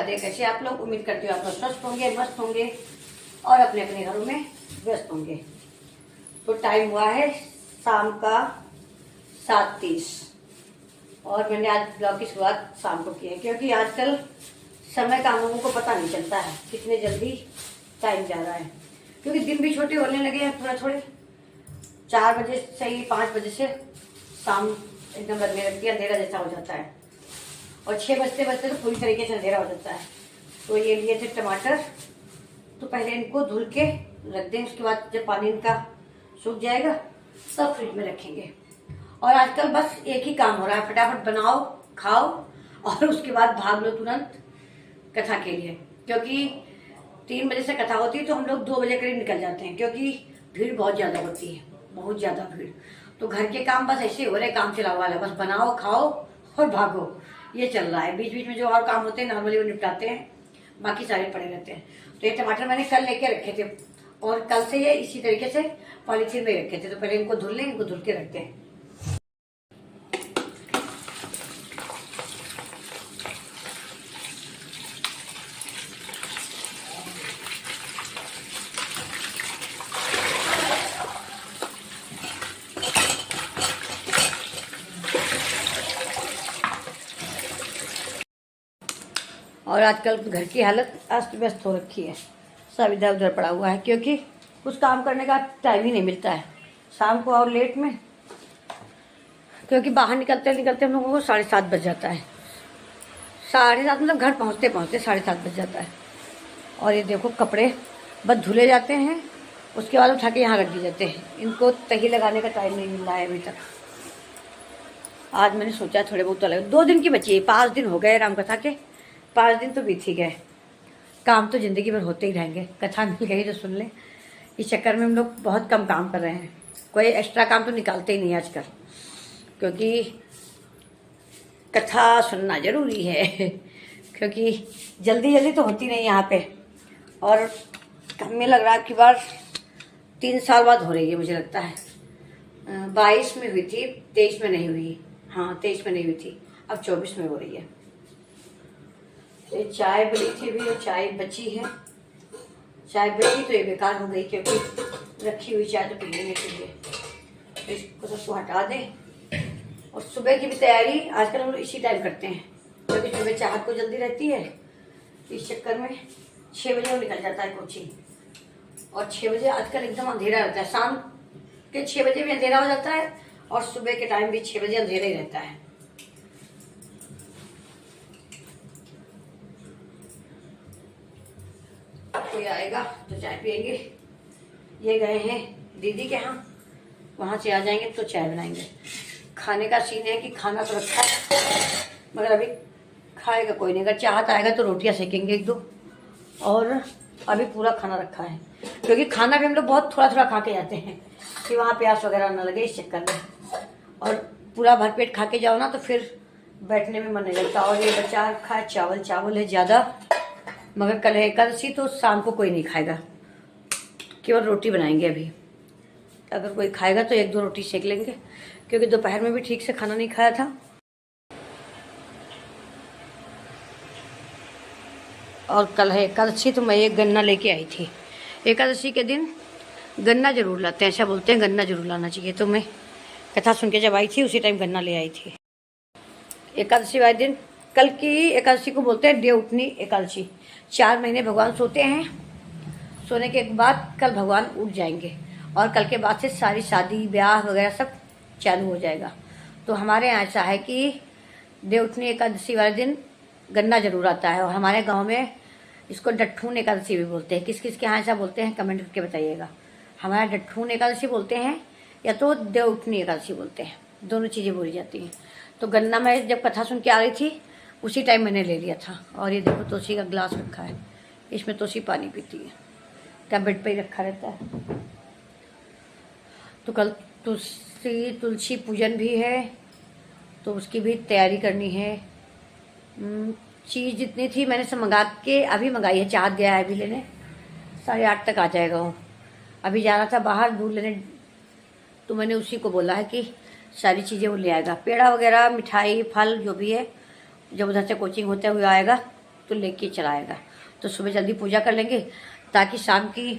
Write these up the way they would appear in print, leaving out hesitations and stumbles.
राधे। कैसे आप लोग? उम्मीद करती हूँ आप लोग स्वस्थ होंगे, मस्त होंगे और अपने अपने घरों में व्यस्त होंगे। तो टाइम हुआ है शाम का 7:30 और मैंने आज ब्लॉग की शुरुआत शाम को की है, क्योंकि आजकल समय का हम लोगों को पता नहीं चलता है कितने जल्दी टाइम जा रहा है। क्योंकि दिन भी छोटे होने लगे हैं थोड़ा थोड़े। 4 बजे से ही 5 बजे से शाम एकदम लगने लगती है, अंधेरा जैसा हो जाता है। और 6 बजते बजते तो पूरी तरीके से अंधेरा हो जाता है। तो ये लिए थे टमाटर, तो पहले इनको धुल के रख दें। उसके बाद जब पानी इनका सूख जाएगा तब फ्रिज में रखेंगे। और आजकल बस एक ही काम हो रहा है, फटाफट बनाओ, खाओ और उसके बाद भाग लो तुरंत कथा के लिए। क्योंकि 3 बजे से कथा होती है तो हम लोग 2 बजे करीब निकल जाते हैं, क्योंकि भीड़ बहुत ज़्यादा होती है, बहुत ज़्यादा भीड़। तो घर के काम बस ऐसे हो रहे, काम चलाओ वाला, बस बनाओ, खाओ और भागो, ये चल रहा है। बीच बीच में जो और काम होते हैं नॉर्मली वो निपटाते हैं, बाकी सारे पड़े रहते हैं। तो ये टमाटर मैंने कल लेके रखे थे और कल से ये इसी तरीके से पॉलीथीन में रखे थे। तो पहले इनको धुल लें, इनको धुल के रखते हैं। और आजकल घर की हालत अस्त व्यस्त हो रखी है, सब इधर उधर पड़ा हुआ है, क्योंकि कुछ काम करने का टाइम ही नहीं मिलता है शाम को और लेट में। क्योंकि बाहर निकलते निकलते हम लोगों को 7:30 बज जाता है। 7:30 मतलब घर पहुंचते पहुंचते 7:30 बज जाता है। और ये देखो कपड़े बस धुले जाते हैं, उसके बाद उठा के यहाँ रख दिए जाते हैं। इनको तही लगाने का टाइम नहीं मिल रहा है अभी तक। आज मैंने सोचा थोड़े बहुत तो लगे, 2 दिन की बची है, 5 दिन हो गए राम कथा के, 5 दिन तो बीत ही गए। काम तो जिंदगी भर होते ही रहेंगे, कथा मिल गई तो सुन लें। इस चक्कर में हम लोग बहुत कम काम कर रहे हैं, कोई एक्स्ट्रा काम तो निकालते ही नहीं आजकल, क्योंकि कथा सुनना जरूरी है। क्योंकि जल्दी जल्दी तो होती नहीं यहाँ पे। और हमें लग रहा है कि बार 3 साल बाद हो रही है, मुझे लगता है। 22 में हुई थी, 23 में नहीं हुई। हाँ 23 में नहीं हुई थी, अब 24 में हो रही है। ये चाय बनी थी भी और चाय बची है। चाय बची तो ये बेकार हो गई, क्योंकि रखी हुई चाय तो पी लेने के लिए। तो इसको सबको हटा दें। और सुबह की भी तैयारी आजकल हम लोग इसी टाइम करते हैं, क्योंकि सुबह चाहत को जल्दी रहती है। इस चक्कर में 6 बजे वो निकल जाता है कोचिंग। और 6 बजे आजकल एकदम अंधेरा रहता है, शाम के 6 बजे भी अंधेरा हो जाता है और सुबह के टाइम भी 6 बजे अंधेरा ही रहता है। कोई आएगा तो चाय पियेंगे। ये गए हैं दीदी के यहाँ, वहाँ से आ जाएंगे तो चाय बनाएंगे। खाने का सीन है कि खाना तो रखा है, मगर अभी खाएगा कोई नहीं। अगर चाहत आएगा तो रोटियां सेकेंगे 1-2, और अभी पूरा खाना रखा है। क्योंकि खाना भी हम लोग बहुत थोड़ा थोड़ा खा के जाते हैं कि वहाँ प्यास वगैरह ना लगे, इस चक्कर में। और पूरा भरपेट खा के जाओ ना तो फिर बैठने में मन नहीं लगता। और ये बचा रखा है चावल है ज़्यादा, मगर कल है एकादशी तो शाम को कोई नहीं खाएगा, केवल रोटी बनाएंगे अभी। अगर कोई खाएगा तो 1-2 रोटी सेक लेंगे, क्योंकि दोपहर में भी ठीक से खाना नहीं खाया था। और कल है एकादशी तो मैं एक गन्ना लेके आई थी। एकादशी के दिन गन्ना जरूर लाते हैं, ऐसा बोलते हैं गन्ना जरूर लाना चाहिए। तो मैं कथा सुन के जब आई थी उसी टाइम गन्ना ले आई थी। एकादशी वाले दिन, कल की एकादशी को बोलते हैं देवउठनी एकादशी। 4 महीने भगवान सोते हैं, सोने के बाद कल भगवान उठ जाएंगे और कल के बाद से सारी शादी ब्याह वगैरह सब चालू हो जाएगा। तो हमारे यहाँ ऐसा है कि देवउठनी एकादशी वाले दिन गन्ना जरूर आता है। और हमारे गांव में इसको डट्ठून एकादशी भी बोलते हैं। किस किस के यहाँ ऐसा बोलते हैं कमेंट करके बताइएगा। हमारे डट्ठून एकादशी बोलते हैं या तो देवउठनी एकादशी बोलते हैं, दोनों चीज़ें बोली जाती हैं। तो गन्ना मैं जब कथा सुन के आ रही थी उसी टाइम मैंने ले लिया था। और ये देखो तुलसी का गिलास रखा है, इसमें तुलसी पानी पीती है, क्या बेड पे ही रखा रहता है। तो कल तुलसी पूजन भी है, तो उसकी भी तैयारी करनी है। चीज़ जितनी थी मैंने सब मंगा के अभी मंगाई है। चाहत गया है अभी लेने, 8:30 तक आ जाएगा वो। अभी जाना था बाहर दूध लेने, तो मैंने उसी को बोला है कि सारी चीज़ें वो ले आएगा। पेड़ा वगैरह, मिठाई, फल जो भी है, जब उधर से कोचिंग होते हुए आएगा तो इसको लेके चलाएगा। तो सुबह जल्दी पूजा कर लेंगे ताकि शाम की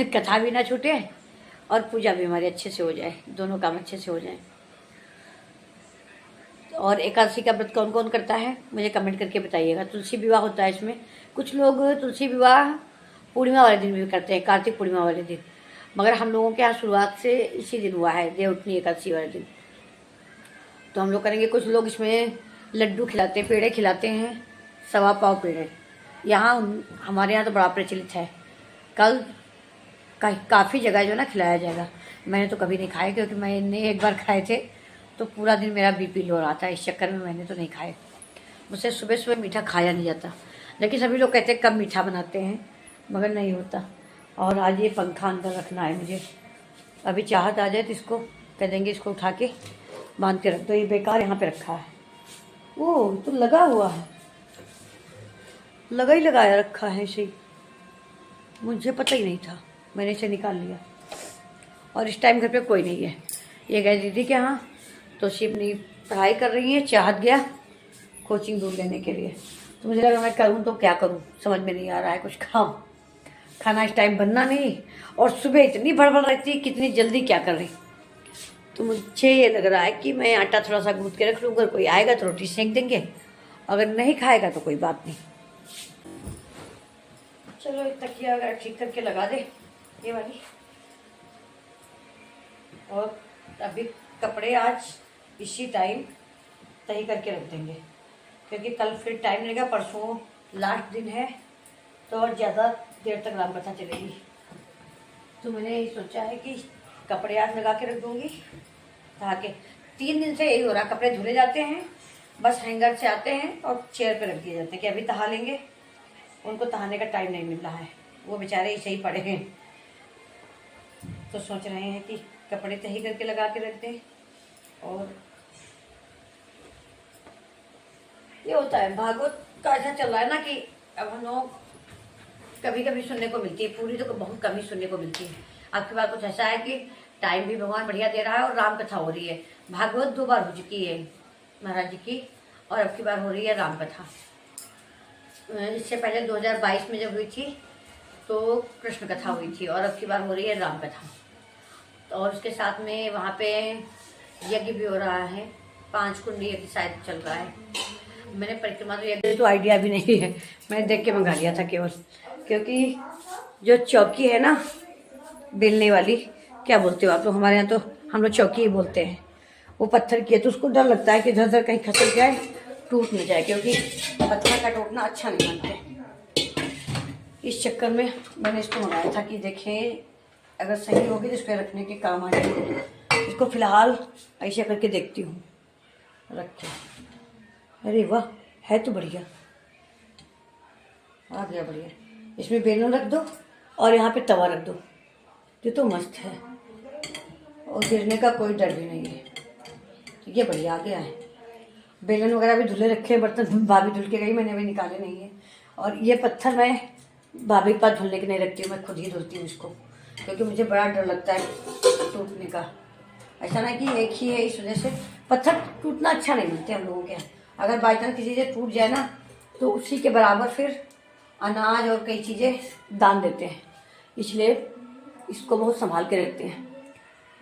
कथा भी ना छूटे और पूजा भी हमारी अच्छे से हो जाए, दोनों काम अच्छे से हो जाए। और एकादशी का व्रत कौन कौन करता है मुझे कमेंट करके बताइएगा। तुलसी विवाह होता है इसमें, कुछ लोग तुलसी विवाह पूर्णिमा वाले दिन भी करते हैं, कार्तिक पूर्णिमा वाले दिन, मगर हम लोगों के यहाँ शुरुआत से इसी दिन हुआ है, देवउठनी एकादशी वाले दिन। तो हम लोग करेंगे। कुछ लोग इसमें लड्डू खिलाते हैं, पेड़े खिलाते हैं, 1.25 पाव पेड़े। यहाँ हमारे यहाँ तो बड़ा प्रचलित है। कल काफ़ी जगह जो ना खिलाया जाएगा। मैंने तो कभी नहीं खाए क्योंकि मैंने एक बार खाए थे तो पूरा दिन मेरा बीपी लो रहा था, इस चक्कर में मैंने तो नहीं खाए। मुझसे सुबह सुबह मीठा खाया नहीं जाता, लेकिन सभी लोग कहते हैं कम मीठा बनाते हैं, मगर नहीं होता। और आज ये पंखा अंदर रखना है मुझे, अभी चाहत आ जाए तो इसको कह देंगे इसको उठा के बांध के रख दो, ये बेकार यहाँ पे रखा है। वो तो लगा हुआ है, लगा ही लगाया रखा है इसे, मुझे पता ही नहीं था, मैंने इसे निकाल लिया। और इस टाइम घर पे कोई नहीं है, ये गए दीदी के यहाँ, तो शिव अपनी पढ़ाई कर रही है। चाहत गया कोचिंग दूध लेने के लिए। तो मुझे लगा मैं करूँ तो क्या करूँ, समझ में नहीं आ रहा है कुछ खाऊं। खाना इस टाइम बनना नहीं, और सुबह इतनी भड़बड़ रहती है कितनी जल्दी क्या कर रही। तो मुझे ये लग रहा है कि मैं आटा थोड़ा सा गूंथ के रख लूँ, अगर कोई आएगा तो रोटी सेंक देंगे, अगर नहीं खाएगा तो कोई बात नहीं। चलो एक तकिया अगर ठीक करके लगा दे ये वाली। और अभी कपड़े आज इसी टाइम तय करके रख देंगे, क्योंकि कल फिर टाइम लगेगा, परसों लास्ट दिन है तो और ज़्यादा देर तक राम कथा चलेगी। तो मैंने यही सोचा है कि कपड़े आज लगा के रख दूँगी, ताकि 3 दिन से यही हो रहा, कपड़े धुले जाते हैं, बस हैंगर से आते हैं और चेयर पे रख दिए जाते हैं कि अभी तहा लेंगे। उनको तहाने का टाइम नहीं मिल रहा है, वो बेचारे ऐसे ही पड़े हैं। तो सोच रहे हैं कि कपड़े तही करके लगा के रख दें। और ये होता है भागवत का ऐसा चल रहा है ना कि अब हम लोग कभी कभी सुनने को मिलती है, पूरी तो बहुत कम ही सुनने को मिलती है। आपके पास कुछ ऐसा है कि टाइम भी भगवान बढ़िया दे रहा है और राम कथा हो रही है। भागवत 2 बार हो चुकी है महाराज जी की, और अब की बार हो रही है राम कथा। इससे पहले 2022 में जब हुई थी तो कृष्ण कथा हुई थी, और अब की बार हो रही है राम कथा। और उसके साथ में वहाँ पे यज्ञ भी हो रहा है, 5 कुंडी यज्ञ शायद चल रहा है। मैंने परिक्रमा तो यज्ञ तो आइडिया भी नहीं है, मैंने देख के मंगा लिया था केवल, क्योंकि जो चौकी है ना बेलने वाली, क्या बोलते हो आप लोग, हमारे यहाँ तो हम लोग चौकी ही बोलते हैं, वो पत्थर की है, तो उसको डर लगता है कि इधर उधर कहीं खसक जाए, टूट न जाए, क्योंकि पत्थर का टूटना अच्छा नहीं मानते। इस चक्कर में मैंने इसको मंगाया था कि देखें अगर सही होगी तो इसको रखने के काम आ जाएगी। इसको फिलहाल ऐसे करके देखती हूँ रख के। अरे वाह, है तो बढ़िया, आ गया बढ़िया। इसमें बेलन रख दो और यहाँ पे तवा रख दो, ये तो मस्त है, और गिरने का कोई डर भी नहीं है। ये बढ़िया आ गया है। बेलन वगैरह भी धुले रखे, बर्तन भाभी धुल के गई, मैंने भी निकाले नहीं है। और ये पत्थर मैं भाभी के पास धुलने के नहीं रखती हूँ, मैं खुद ही धुलती हूँ इसको, क्योंकि मुझे बड़ा डर लगता है टूटने का। ऐसा ना कि एक ही है, इस वजह से पत्थर टूटना अच्छा नहीं मिलते हम लोगों के यहाँ। अगर बाई चांस किसी से टूट जाए ना तो उसी के बराबर फिर अनाज और कई चीज़ें दान देते हैं, इसलिए इसको बहुत संभाल के रखते हैं।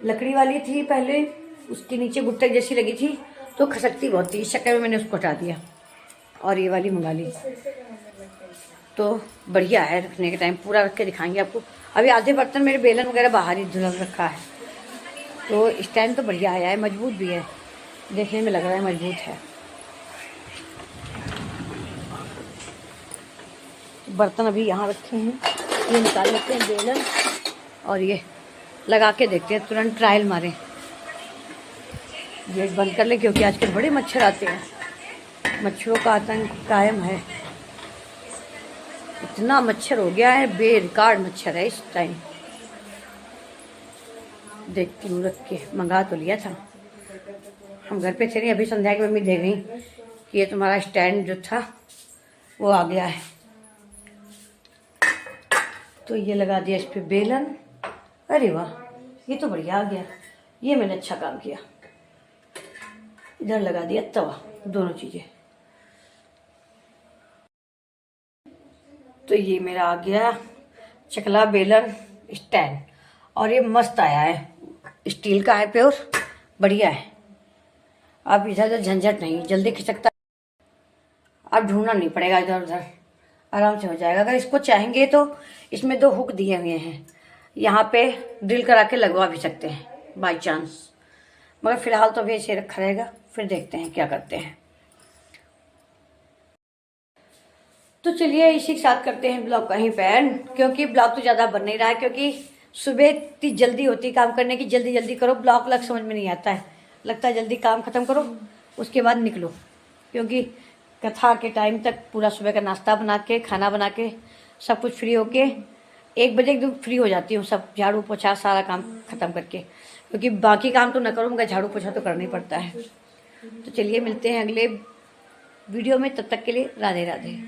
लकड़ी वाली थी पहले, उसके नीचे गुट्टक जैसी लगी थी तो खसकती बहुत थी, इस चक्कर में मैंने उसको हटा दिया और ये वाली मंगा ली। तो बढ़िया है, रखने के टाइम पूरा रख के दिखाएंगे आपको। अभी आधे बर्तन मेरे बेलन वगैरह बाहर ही धुल रखा है, तो स्टैंड तो बढ़िया आया है, मजबूत भी है, देखने में लग रहा है मजबूत है। बर्तन अभी यहाँ रखे हैं, ये निकाल लेते हैं बेलन और ये लगा के देखते हैं, तुरंत ट्रायल मारें। गेट बंद कर ले क्योंकि आजकल बड़े मच्छर आते हैं, मच्छरों का आतंक कायम है। इतना मच्छर हो गया है, बेरिकॉर्ड मच्छर है इस टाइम। देखती हूँ रख के, मंगा तो लिया था, हम घर पे थे नहीं, अभी संध्या की मम्मी दे गई कि ये तुम्हारा स्टैंड जो था वो आ गया है। तो ये लगा दिया इस पे बेलन। अरे वाह, ये तो बढ़िया आ गया, ये मैंने अच्छा काम किया। इधर लगा दिया तवा, दोनों चीज़ें। तो ये मेरा आ गया चकला बेलन स्टैंड, और ये मस्त आया है, स्टील का है, प्योर बढ़िया है। अब इधर उधर झंझट नहीं, जल्दी खिसकता, अब ढूंढना नहीं पड़ेगा इधर उधर, आराम से हो जाएगा। अगर इसको चाहेंगे तो इसमें 2 हुक दिए हुए हैं, यहाँ पे ड्रिल करा के लगवा भी सकते हैं बाई चांस, मगर फिलहाल तो अभी ऐसे रखा रहेगा, फिर देखते हैं क्या करते हैं। तो चलिए इसी के साथ करते हैं ब्लॉग का ही पैन, क्योंकि ब्लॉग तो ज़्यादा बन नहीं रहा है, क्योंकि सुबह इतनी जल्दी होती है काम करने की, जल्दी जल्दी करो, ब्लॉग लग समझ में नहीं आता है, लगता है जल्दी काम ख़त्म करो उसके बाद निकलो, क्योंकि कथा के टाइम तक पूरा सुबह का नाश्ता बना के, खाना बना के, सब कुछ फ्री होके 1 बजे एकदम फ्री हो जाती हूँ, सब झाड़ू पोछा सारा काम ख़त्म करके, क्योंकि बाकी काम तो न करूँ मगर झाड़ू पोछा तो करना ही पड़ता है। तो चलिए मिलते हैं अगले वीडियो में, तब तक के लिए राधे राधे।